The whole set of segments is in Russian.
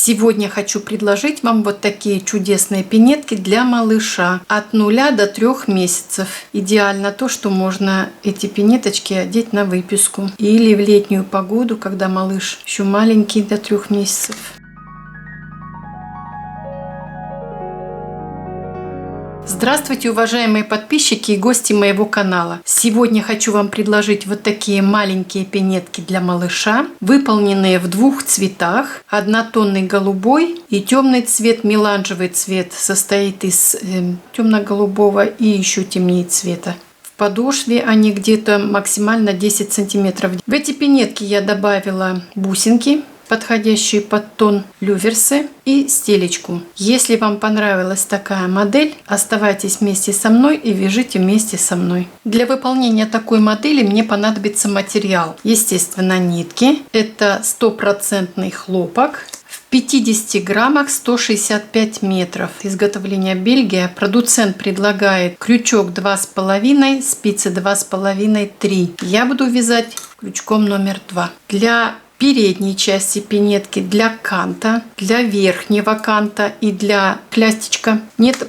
Сегодня хочу предложить вам вот такие чудесные пинетки для малыша от 0 до 3 месяцев. Идеально то, что можно эти пинеточки одеть на выписку или в летнюю погоду, когда малыш еще маленький, до 3 месяцев. Здравствуйте, уважаемые подписчики и гости моего канала. Сегодня хочу вам предложить вот такие маленькие пинетки для малыша, выполненные в двух цветах. Однотонный голубой и темный цвет, меланжевый цвет, состоит из темно-голубого и еще темнее цвета. В подошве они где-то максимально 10 сантиметров. В эти пинетки я добавила бусинки, подходящие под тон, люверсы и стелечку. Если вам понравилась такая модель, оставайтесь вместе со мной и вяжите вместе со мной. Для выполнения такой модели мне понадобится материал. Естественно, нитки. Это 100% хлопок. В 50 граммах 165 метров. Изготовление Бельгия. Продуцент предлагает крючок 2,5, спицы 2,5, 3. Я буду вязать крючком номер 2. Для передней части пинетки, для канта, для верхнего канта и для клястичка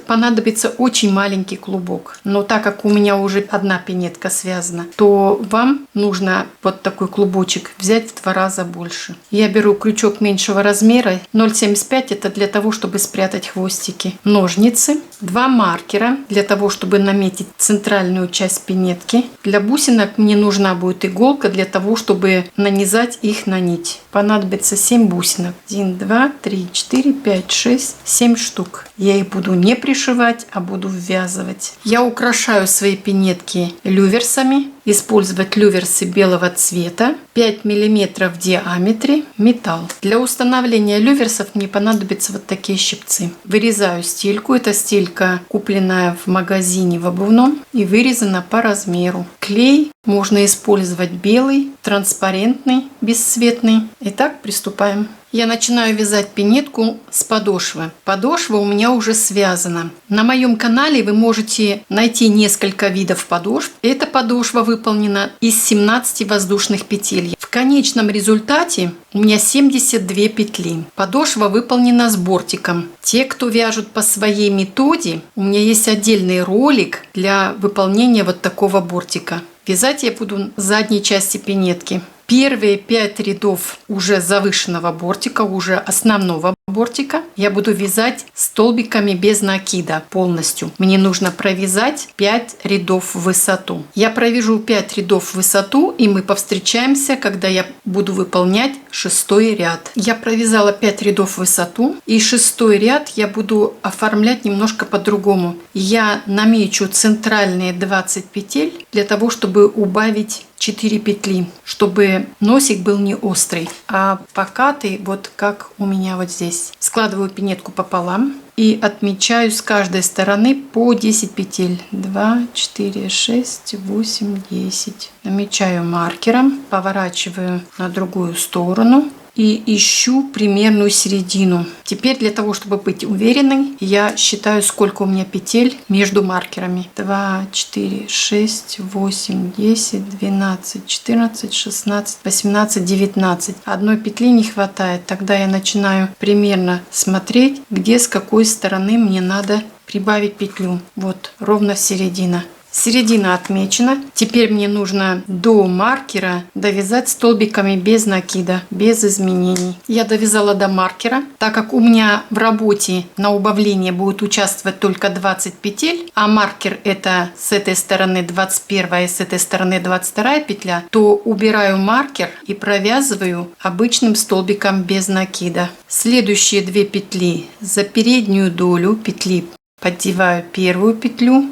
понадобится очень маленький клубок. Но так как у меня уже одна пинетка связана, то вам нужно вот такой клубочек взять в 2 раза больше. Я беру крючок меньшего размера, 0,75, это для того, чтобы спрятать хвостики. Ножницы, 2 маркера для того, чтобы наметить центральную часть пинетки. Для бусинок мне нужна будет иголка для того, чтобы нанизать их на нить. Понадобится 7 бусинок. 1, 2, 3, 4, 5, 6, 7 штук. Я их буду не пришивать, а буду ввязывать. Я украшаю свои пинетки люверсами. Использовать люверсы белого цвета, 5 мм в диаметре, металл. Для установления люверсов мне понадобятся вот такие щипцы. Вырезаю стельку. Это стелька, купленная в магазине в обувном и вырезана по размеру. Клей можно использовать белый, транспарентный, бесцветный. Итак, приступаем. Я начинаю вязать пинетку с подошвы. Подошва у меня уже связана. На моем канале вы можете найти несколько видов подошв. Эта подошва выполнена из 17 воздушных петель. В конечном результате у меня 72 петли. Подошва выполнена с бортиком. Те, кто вяжут по своей методе, у меня есть отдельный ролик для выполнения вот такого бортика. Вязать я буду с задней части пинетки. Первые 5 рядов уже завышенного бортика, уже основного бортика, я буду вязать столбиками без накида полностью. Мне нужно провязать 5 рядов в высоту. Я провяжу 5 рядов в высоту, и мы повстречаемся, когда я буду выполнять 6-й ряд. Я провязала 5 рядов в высоту, и 6-й ряд я буду оформлять немножко по-другому. Я намечу центральные 20 петель для того, чтобы убавить 4 петли, чтобы носик был не острый, а покатый, вот как у меня вот здесь. Складываю пинетку пополам и отмечаю с каждой стороны по 10 петель. 2, 4, 6, 8, 10. Намечаю маркером, поворачиваю на другую сторону и ищу примерную середину. Теперь для того, чтобы быть уверенной, я считаю, сколько у меня петель между маркерами. 2, 4, 6, 8, 10, 12, 14, 16, 18, 19. Одной петли не хватает. Тогда я начинаю примерно смотреть, где с какой стороны мне надо прибавить петлю. Вот, ровно середина. Середина отмечена. Теперь мне нужно до маркера довязать столбиками без накида, без изменений. Я довязала до маркера. Так как у меня в работе на убавление будет участвовать только 20 петель, а маркер это с этой стороны 21 и с этой стороны 22 петля, то убираю маркер и провязываю обычным столбиком без накида. Следующие 2 петли за переднюю долю петли поддеваю первую петлю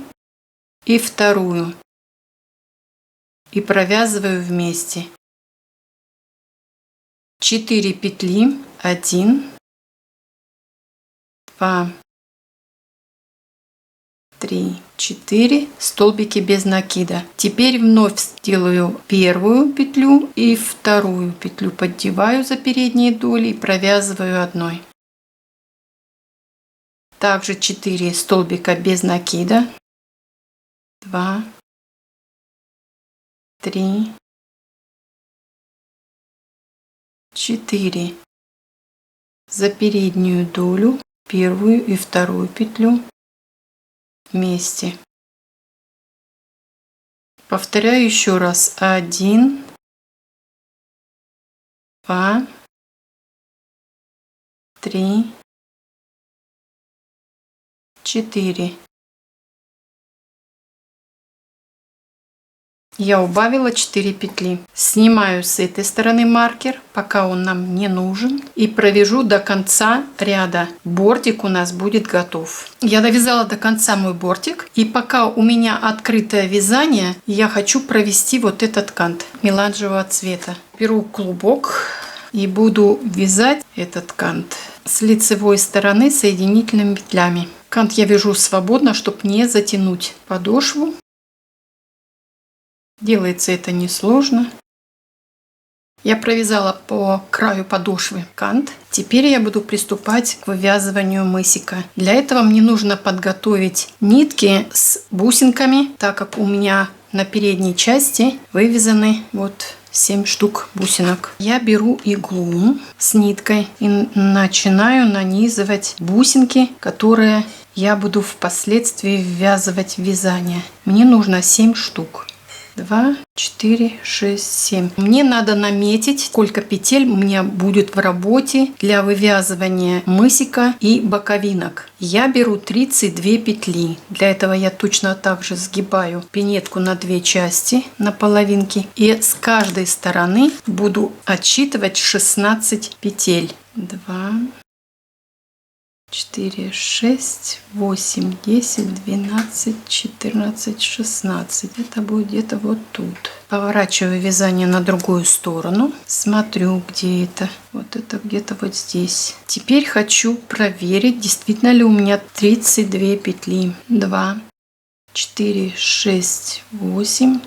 и вторую и провязываю вместе. 4 петли, 1, 2, 3, 4 столбики без накида. Теперь вновь делаю первую петлю и вторую петлю поддеваю за передние доли и провязываю одной. Также 4 столбика без накида. 2, 3, 4. за переднюю долю первую и вторую петлю вместе. Повторяю еще раз. 1, 2, 3, 4. Я убавила 4 петли. Снимаю с этой стороны маркер, пока он нам не нужен, и провяжу до конца ряда. Бортик у нас будет готов. Я довязала до конца мой бортик, и пока у меня открытое вязание, я хочу провести вот этот кант меланжевого цвета. Беру клубок и буду вязать этот кант с лицевой стороны соединительными петлями. Кант я вяжу свободно, чтобы не затянуть подошву. Делается это несложно. Я провязала по краю подошвы кант. Теперь я буду приступать к вывязыванию мысика. Для этого мне нужно подготовить нитки с бусинками, так как у меня на передней части вывязаны вот 7 штук бусинок. Я беру иглу с ниткой и начинаю нанизывать бусинки, которые я буду впоследствии ввязывать в вязание. Мне нужно 7 штук. 2, 4, 6, 7. Мне надо наметить, сколько петель у меня будет в работе для вывязывания мысика и боковинок. Я беру 32 петли. Для этого я точно так же сгибаю пинетку на 2 части, на половинки. И с каждой стороны буду отсчитывать 16 петель. 2, 4, 6, 8, 10, 12, 14, 16. Это будет где-то вот тут. Поворачиваю вязание на другую сторону. Смотрю, где это. Вот это где-то вот здесь. Теперь хочу проверить, действительно ли у меня 32 петли. 2, 4, 6, 8,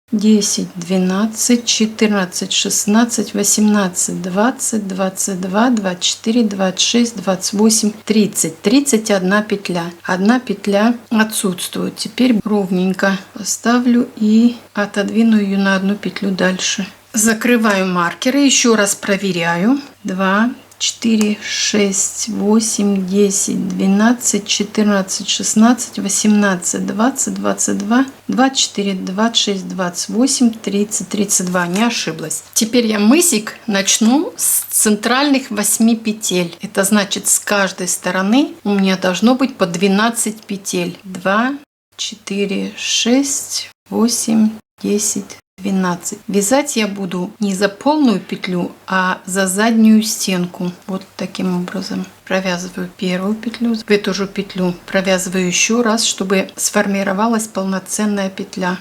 10, 12, 14, 16, 18, 20, 22, 24, 26, 28, 30. 31 петля. Одна петля отсутствует. Теперь ровненько поставлю и отодвину ее на одну петлю дальше. Закрываю маркеры, еще раз проверяю. 2, 4, 6, 8, 10, 12, 14, 16, 18, 20, 22, 24, 26, 28, 30, 32. Не ошиблась. Теперь я мысик начну с центральных 8 петель. Это значит, с каждой стороны у меня должно быть по 12 петель. 2, 4, 6, 8, 10, 12. Вязать я буду не за полную петлю, а за заднюю стенку. Вот таким образом. Провязываю первую петлю. В эту же петлю провязываю еще раз, чтобы сформировалась полноценная петля.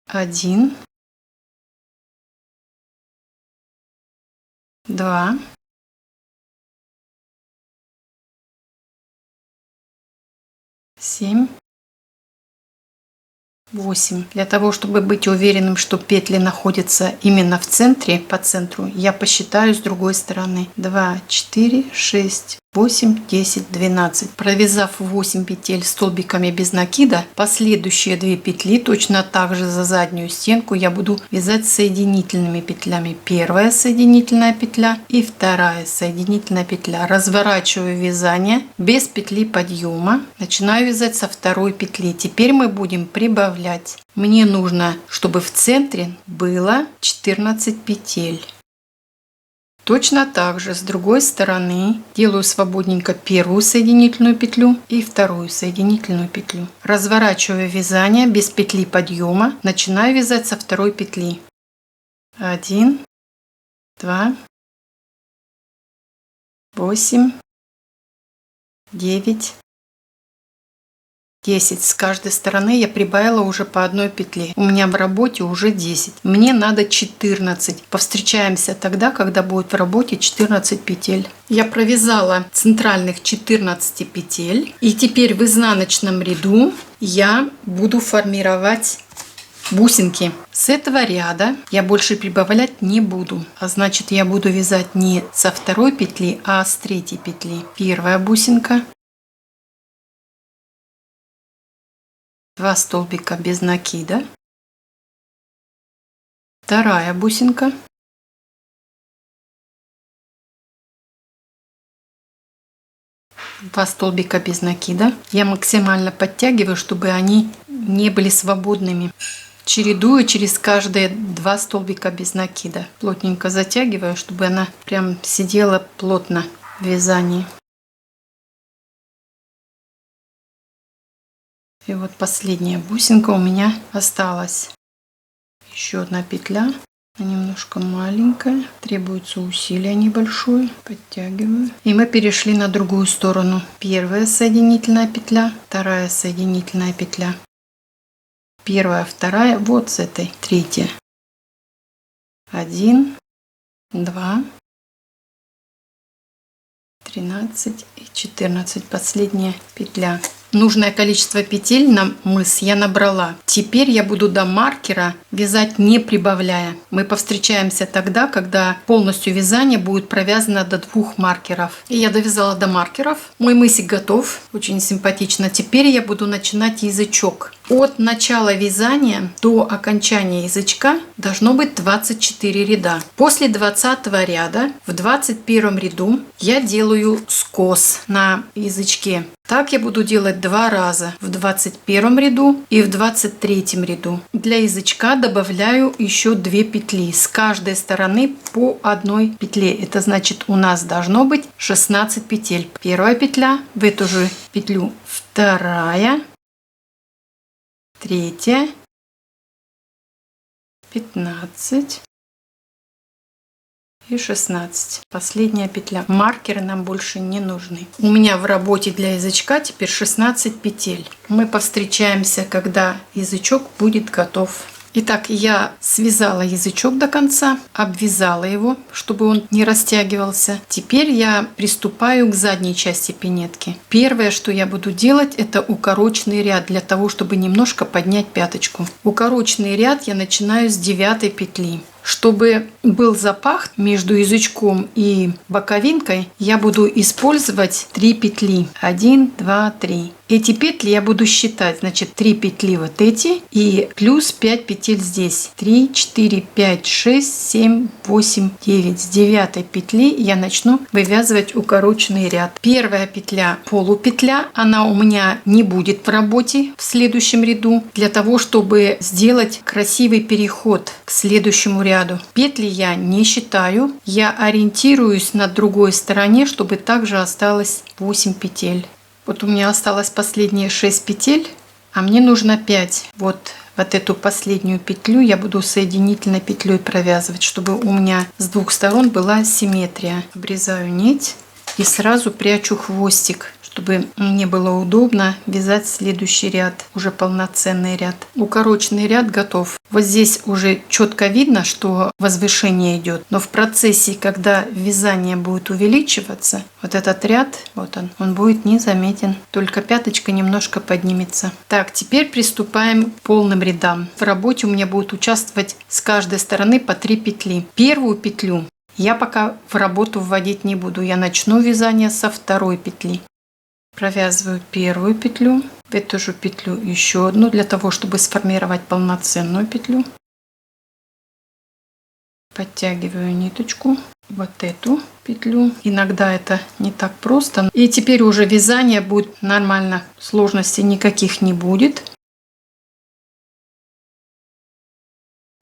1, 2, 7, 8. Для того, чтобы быть уверенным, что петли находятся именно в центре, по центру, я посчитаю с другой стороны. 2, 4, 6, 8, 10, 12. Провязав 8 петель столбиками без накида, последующие 2 петли точно так же за заднюю стенку я буду вязать соединительными петлями. Первая соединительная петля и вторая соединительная петля. Разворачиваю вязание без петли подъема. Начинаю вязать со второй петли. Теперь мы будем прибавлять. Мне нужно, чтобы в центре было 14 петель. Точно так же с другой стороны делаю свободненько первую соединительную петлю и вторую соединительную петлю. Разворачиваю вязание без петли подъема. Начинаю вязать со второй петли. 1, 2, 8, 9, 10. С каждой стороны я прибавила уже по одной петле. У меня в работе уже 10. Мне надо 14. Повстречаемся тогда, когда будет в работе 14 петель. Я провязала центральных 14 петель. И теперь в изнаночном ряду я буду формировать бусинки. С этого ряда я больше прибавлять не буду. А значит, я буду вязать не со второй петли, а с третьей петли. Первая бусинка. 2 столбика без накида. Вторая бусинка. 2 столбика без накида. Я максимально подтягиваю, чтобы они не были свободными. Чередую через каждые 2 столбика без накида. Плотненько затягиваю, чтобы она прям сидела плотно в вязании. И вот последняя бусинка у меня осталась. Еще одна петля. Немножко маленькая. Требуется усилие небольшое. Подтягиваю. И мы перешли на другую сторону. Первая соединительная петля. Вторая соединительная петля. Первая, вторая. Вот с этой. Третья. 1, 2, 13 и 14. Последняя петля. Нужное количество петель на мыс я набрала. Теперь я буду до маркера вязать не прибавляя. Мы повстречаемся тогда, когда полностью вязание будет провязано до 2 маркеров. И я довязала до маркеров. Мой мысик готов. Очень симпатично. Теперь я буду начинать язычок. От начала вязания до окончания язычка должно быть 24 ряда. После 20 ряда в 21 ряду я делаю скос на язычке. Так я буду делать 2 раза в 21 ряду и в 23 ряду. Для язычка добавляю еще 2 петли. С каждой стороны по 1 петле. Это значит, у нас должно быть 16 петель. Первая петля, в эту же петлю вторая, третья, 15 и 16. Последняя петля. Маркеры нам больше не нужны. У меня в работе для язычка теперь 16 петель. Мы повстречаемся, когда язычок будет готов. Итак, я связала язычок до конца, обвязала его, чтобы он не растягивался. Теперь я приступаю к задней части пинетки. Первое, что я буду делать, это укороченный ряд, для того, чтобы немножко поднять пяточку. Укороченный ряд я начинаю с 9 петли. Чтобы был запах между язычком и боковинкой, я буду использовать 3 петли. 1, 2, 3. Эти петли я буду считать. Значит, 3 петли вот эти и плюс 5 петель здесь. 3, 4, 5, 6, 7, 8, 9. С 9 петли я начну вывязывать укороченный ряд. Первая петля полупетля. Она у меня не будет в работе в следующем ряду. Для того, чтобы сделать красивый переход к следующему ряду. Петли я не считаю. Я ориентируюсь на другой стороне, чтобы также осталось 8 петель. Вот у меня осталось последние 6 петель, а мне нужно 5. Вот эту последнюю петлю я буду соединительной петлей провязывать, чтобы у меня с 2 сторон была симметрия. Обрезаю нить и сразу прячу хвостик, чтобы мне было удобно вязать следующий ряд, уже полноценный ряд. Укороченный ряд готов. Вот здесь уже четко видно, что возвышение идет, но в процессе, когда вязание будет увеличиваться, вот этот ряд, вот он будет незаметен, только пяточка немножко поднимется. Так, теперь приступаем к полным рядам. В работе у меня будет участвовать с каждой стороны по 3 петли. Первую петлю я пока в работу вводить не буду, я начну вязание со 2 петли. Провязываю первую петлю, в эту же петлю еще одну, для того, чтобы сформировать полноценную петлю. Подтягиваю ниточку, вот эту петлю. Иногда это не так просто. И теперь уже вязание будет нормально, сложностей никаких не будет.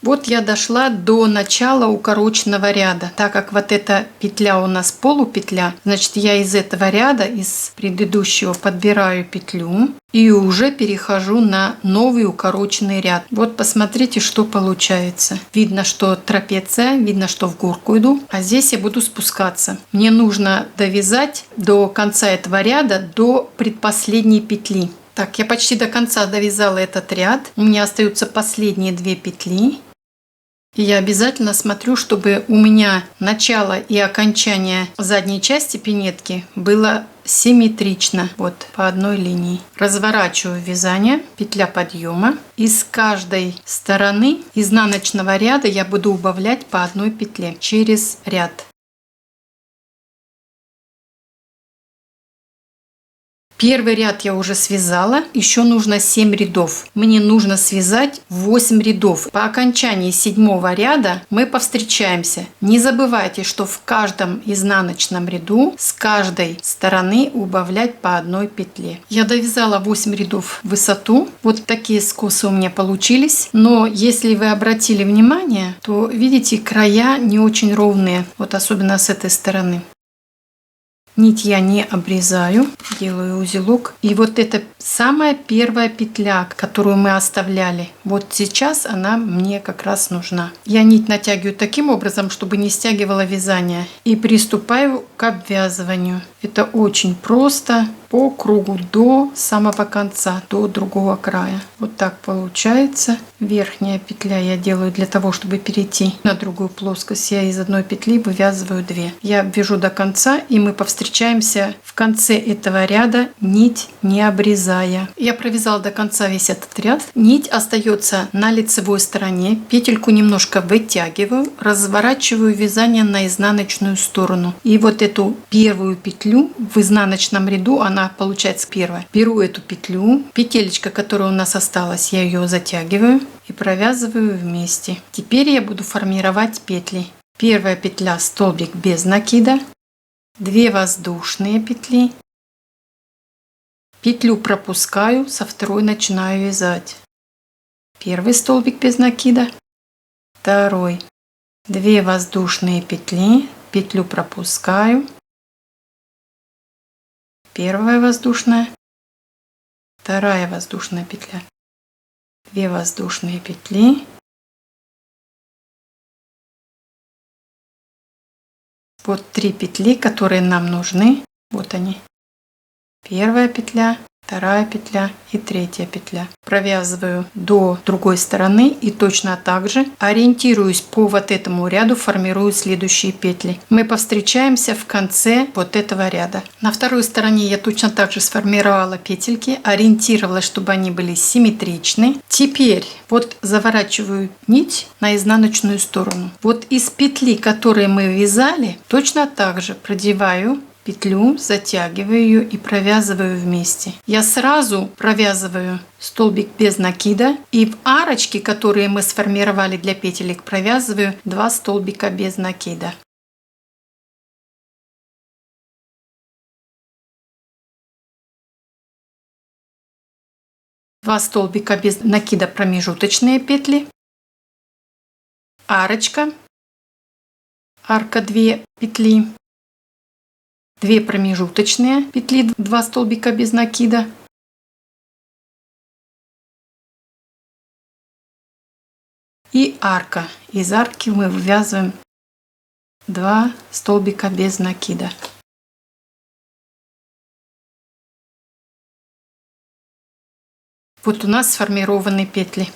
Вот я дошла до начала укороченного ряда. Так как вот эта петля у нас полупетля, значит, я из этого ряда, из предыдущего, подбираю петлю и уже перехожу на новый укороченный ряд. Вот посмотрите, что получается. Видно, что трапеция, видно, что в горку иду, а здесь я буду спускаться. Мне нужно довязать до конца этого ряда, до предпоследней петли. Так, я почти до конца довязала этот ряд. У меня остаются последние 2 петли. И я обязательно смотрю, чтобы у меня начало и окончание задней части пинетки было симметрично, вот по одной линии. Разворачиваю вязание, петля подъема. И с каждой стороны изнаночного ряда я буду убавлять по 1 петле через ряд. Первый ряд я уже связала, еще нужно 7 рядов. Мне нужно связать 8 рядов. По окончании 7-го ряда мы повстречаемся. Не забывайте, что в каждом изнаночном ряду с каждой стороны убавлять по одной петле. Я довязала 8 рядов в высоту. Вот такие скосы у меня получились. Но если вы обратили внимание, то видите, края не очень ровные. Вот особенно с этой стороны. Нить я не обрезаю, делаю узелок. И вот это самая первая петля, которую мы оставляли. Вот сейчас она мне как раз нужна. Я нить натягиваю таким образом, чтобы не стягивала вязание. И приступаю к обвязыванию. Это очень просто. По кругу до самого конца, до другого края. Вот так получается. Верхняя петля я делаю для того, чтобы перейти на другую плоскость. Я из одной петли вывязываю 2. Я обвяжу до конца, и мы повстречаемся в конце этого ряда, нить не обрезая. Я провязала до конца весь этот ряд. Нить остается на лицевой стороне. Петельку немножко вытягиваю, разворачиваю вязание на изнаночную сторону. И вот эту первую петлю в изнаночном ряду, она получается первая. Беру эту петлю, петелечка, которая у нас осталась, я ее затягиваю и провязываю вместе. Теперь я буду формировать петли. Первая петля столбик без накида, 2 воздушные петли, петлю пропускаю, со второй начинаю вязать. Первый столбик без накида, второй, 2 воздушные петли, петлю пропускаю. Первая воздушная, вторая воздушная петля, 2 воздушные петли, вот 3 петли, которые нам нужны, вот они, первая петля, вторая петля и третья петля. Провязываю до другой стороны и точно так же ориентируюсь по вот этому ряду, формирую следующие петли. Мы повстречаемся в конце вот этого ряда. На второй стороне я точно так же сформировала петельки, ориентировалась, чтобы они были симметричны. Теперь вот заворачиваю нить на изнаночную сторону. Вот из петли, которые мы вязали, точно так же продеваю петлю, затягиваю ее и провязываю вместе. Я сразу провязываю столбик без накида и в арочки, которые мы сформировали для петелек, провязываю 2 столбика без накида. Два столбика без накида, промежуточные петли, арочка, арка 2 петли, 2 промежуточные петли, 2 столбика без накида, и арка. Из арки мы вывязываем 2 столбика без накида. Вот у нас сформированы петли.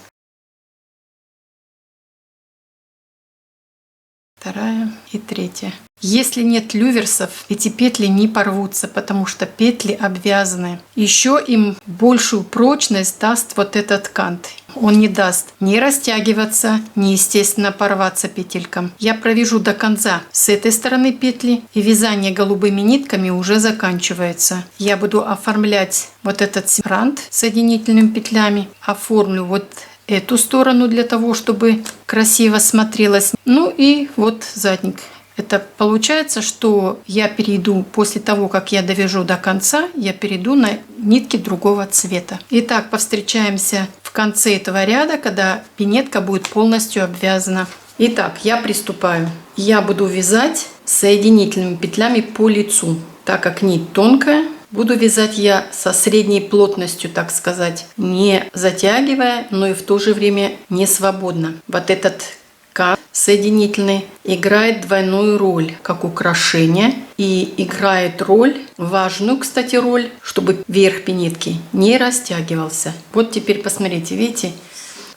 Вторая и третья. Если нет люверсов, эти петли не порвутся, потому что петли обвязаны. Еще им большую прочность даст вот этот кант. Он не даст ни растягиваться, ни, естественно, порваться петелькам. Я провяжу до конца с этой стороны петли, и вязание голубыми нитками уже заканчивается. Я буду оформлять вот этот рант соединительными петлями. Оформлю вот эту сторону для того, чтобы красиво смотрелось. Ну и вот задник. Это получается, что я перейду после того, как я довяжу до конца, я перейду на нитки другого цвета. Итак, повстречаемся в конце этого ряда, когда пинетка будет полностью обвязана. Итак, я приступаю. Я буду вязать соединительными петлями по лицу, так как нить тонкая. Буду вязать я со средней плотностью, так сказать, не затягивая, но и в то же время не свободно. Вот этот кант соединительный играет двойную роль как украшение и играет роль, важную, кстати, роль, чтобы верх пинетки не растягивался. Вот теперь посмотрите, видите,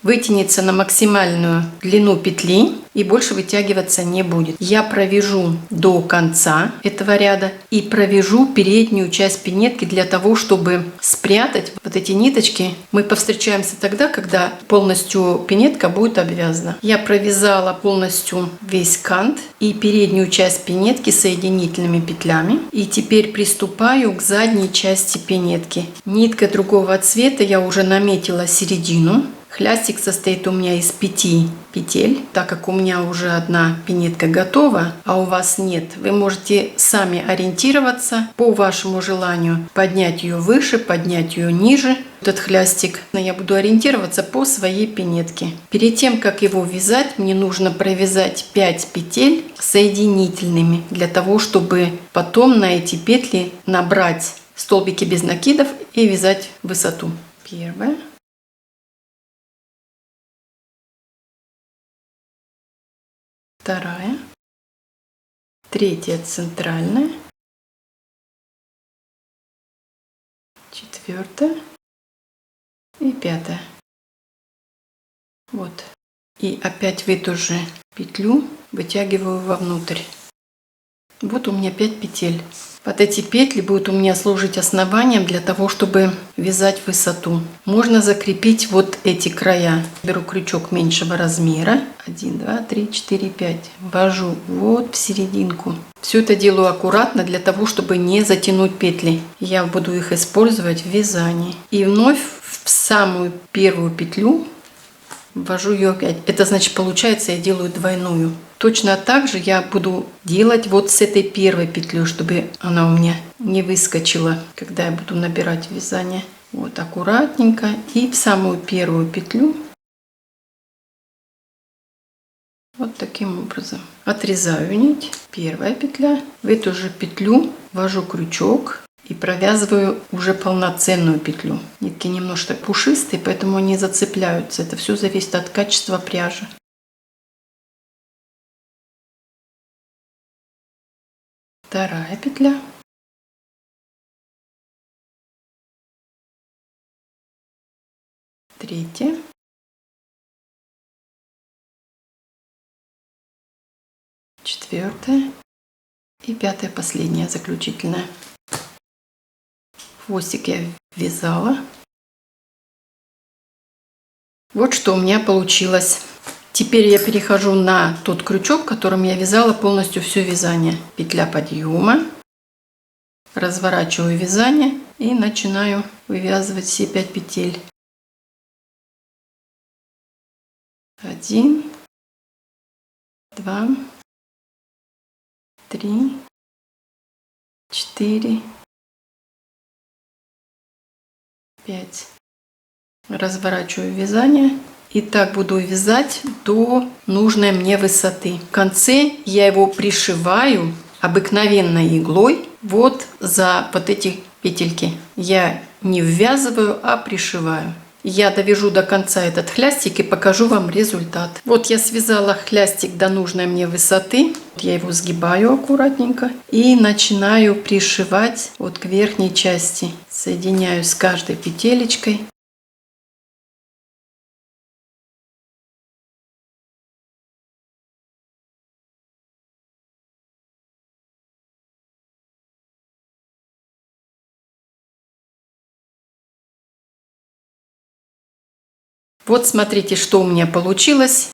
вытянется на максимальную длину петли и больше вытягиваться не будет. Я провяжу до конца этого ряда и провяжу переднюю часть пинетки для того, чтобы спрятать вот эти ниточки. Мы повстречаемся тогда, когда полностью пинетка будет обвязана. Я провязала полностью весь кант и переднюю часть пинетки соединительными петлями. И теперь приступаю к задней части пинетки. Ниткой другого цвета я уже наметила середину. Хлястик состоит у меня из 5 петель. Так как у меня уже одна пинетка готова, а у вас нет, вы можете сами ориентироваться по вашему желанию. Поднять ее выше, поднять ее ниже. Этот хлястик я буду ориентироваться по своей пинетке. Перед тем, как его вязать, мне нужно провязать 5 петель соединительными, для того, чтобы потом на эти петли набрать столбики без накидов и вязать высоту. Первая. Вторая, третья центральная, четвертая и пятая. Вот. И опять в эту же петлю вытягиваю вовнутрь. Вот у меня 5 петель. Вот эти петли будут у меня служить основанием для того, чтобы вязать высоту. Можно закрепить вот эти края. Беру крючок меньшего размера. 1, 2, 3, 4, 5. Ввожу вот в серединку. Все это делаю аккуратно для того, чтобы не затянуть петли. Я буду их использовать в вязании. И вновь в самую первую петлю ввожу ее опять. Это значит, получается, я делаю двойную. Точно так же я буду делать вот с этой первой петлей, чтобы она у меня не выскочила, когда я буду набирать вязание. Вот аккуратненько. И в самую первую петлю вот таким образом отрезаю нить. Первая петля. В эту же петлю ввожу крючок и провязываю уже полноценную петлю. Нитки немножко пушистые, поэтому они зацепляются. Это все зависит от качества пряжи. Вторая петля. Третья. Четвертая. И пятая, последняя, заключительная. Хвостик я вязала. Вот что у меня получилось. Теперь я перехожу на тот крючок, которым я вязала полностью все вязание. Петля подъема. Разворачиваю вязание и начинаю вывязывать все 5 петель. 1, 2, 3, 4, 5. Разворачиваю вязание. И так буду вязать до нужной мне высоты. В конце я его пришиваю обыкновенной иглой вот за вот эти петельки. Я не ввязываю, а пришиваю. Я довяжу до конца этот хлястик и покажу вам результат. Вот я связала хлястик до нужной мне высоты. Я его сгибаю аккуратненько и начинаю пришивать вот к верхней части. Соединяю с каждой петелечкой. Вот смотрите, что у меня получилось.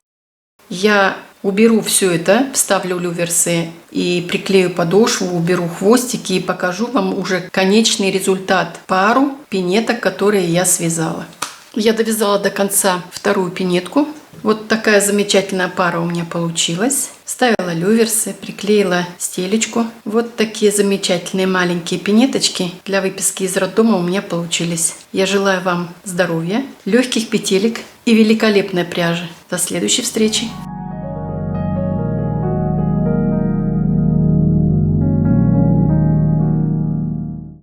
Я уберу все это, вставлю люверсы и приклею подошву, уберу хвостики и покажу вам уже конечный результат. Пару пинеток, которые я связала. Я довязала до конца вторую пинетку. Вот такая замечательная пара у меня получилась. Вставила люверсы, приклеила стелечку. Вот такие замечательные маленькие пинеточки для выписки из роддома у меня получились. Я желаю вам здоровья, легких петелек и великолепной пряжи. До следующей встречи!